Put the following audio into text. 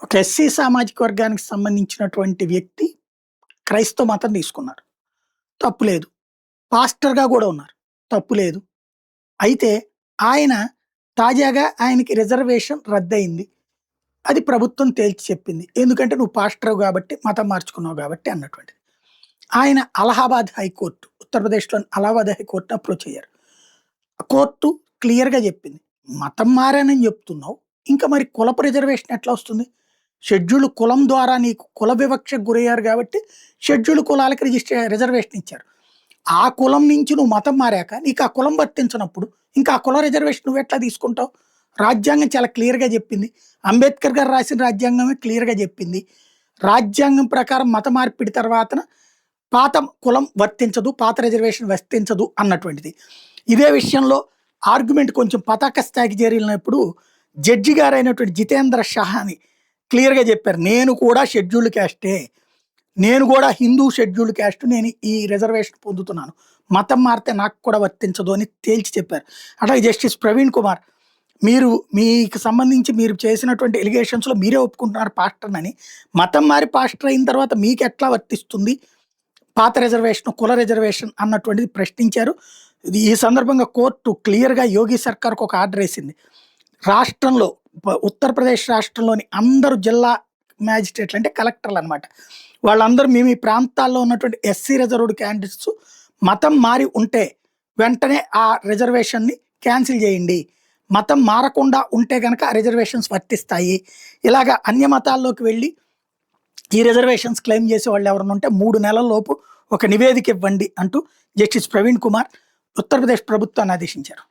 ఒక ఎస్సీ సామాజిక వర్గానికి సంబంధించినటువంటి వ్యక్తి క్రైస్తవ మతం తీసుకున్నారు. తప్పు లేదు. పాస్టర్‌గా గూడా ఉన్నారు. తప్పు లేదు. అయితే ఆయన తాజాగా ఆయనకి రిజర్వేషన్ రద్దయింది. అది ప్రభుత్వం తేల్చి చెప్పింది. ఎందుకంటే నువ్వు పాస్టర్‌వి గాబట్టి, మతం మార్చుకున్నావు గాబట్టి అన్నటువంటిది. ఆయన అలహాబాద్ హైకోర్టు, ఉత్తరప్రదేశ్‌లోని అలహాబాద్ హైకోర్ట్‌ని అప్రోచ్ అయ్యారు. కోర్టు క్లియర్‌గా జెప్పింది. మతం మారానని జెప్తున్నావు. ఇంకా మరి కులపు రిజర్వేషన్ ఎట్లా వస్తుంది? షెడ్యూల్డ్ కులం ద్వారా నీకు కుల వివక్షకు గురయ్యారు గాబట్టి, షెడ్యూల్డ్ కులాలకి రిజర్వేషన్ ఇచ్చారు. ఆ కులం నుంచి నువ్వు మతం మారాక నీకు ఆ కులం వర్తించనప్పుడు, ఇంకా ఆ కుల రిజర్వేషన్ నువ్వెట్లా తీసుకుంటావు? రాజ్యాంగం చాలా క్లియర్‌గా జెప్పింది. అంబేద్కర్ గారు రాసిన రాజ్యాంగమే క్లియర్‌గా జెప్పింది. రాజ్యాంగం ప్రకారం మత మార్పిడి తర్వాతన పాత కులం వర్తించదు, పాత రిజర్వేషన్ వర్తించదు అన్నటువంటిది. ఇదే విషయంలో ఆర్గ్యుమెంట్ కొంచెం పతాక స్థాయికి చేరినప్పుడు జడ్జి గారైనటువంటి జితేంద్ర షహా అని క్లియర్‌గా చెప్పారు. నేను కూడా షెడ్యూల్డ్ క్యాస్టే. నేను కూడా హిందూ షెడ్యూల్డ్ క్యాస్ట్. నేను ఈ రిజర్వేషన్ పొందుతున్నాను. మతం మారితే నాకు కూడా వర్తించదు అని తేల్చి చెప్పారు. అట్లాగే జస్టిస్ ప్రవీణ్ కుమార్, మీరు మీకు సంబంధించి మీరు చేసినటువంటి ఎలిగేషన్స్‌లో మీరే ఒప్పుకుంటున్నారు పాస్టర్‌నని. మతం మారి పాస్టర్ అయిన తర్వాత మీకెట్లా వర్తిస్తుంది పాత రిజర్వేషన్, కుల రిజర్వేషన్ అన్నటువంటిది ప్రశ్నించారు. ఈ సందర్భంగా కోర్టు క్లియర్‌గా యోగి సర్కార్‌కు ఒక ఆర్డర్ ఏసింది. రాష్ట్రంలో ఉత్తరప్రదేశ్ రాష్ట్రంలోని అందరూ జిల్లా మ్యాజిస్ట్రేట్లు అంటే కలెక్టర్లనమాట. వాళ్ళందరూ మీ ప్రాంతాల్లో ఉన్నటువంటి ఎస్సీ రిజర్వ్డ్ క్యాండిడేట్స్ మతం మారి ఉంటే వెంటనే ఆ రిజర్వేషన్‌ని క్యాన్సిల్ చేయండి. మతం మారకుండా ఉంటే గనక ఆ రిజర్వేషన్స్ వర్తిస్తాయి. ఇలాగ అన్య మతాల్లోకి వెళ్ళి ఈ రిజర్వేషన్స్ క్లెయిమ్ చేసే వాళ్ళు ఎవరైనా ఉంటే 3 నెలల లోపు ఒక నివేదిక ఇవ్వండి అంటూ జస్టిస్ ప్రవీణ్ కుమార్ ఉత్తరప్రదేశ్ ప్రభుత్వాన్ని ఆదేశించారు.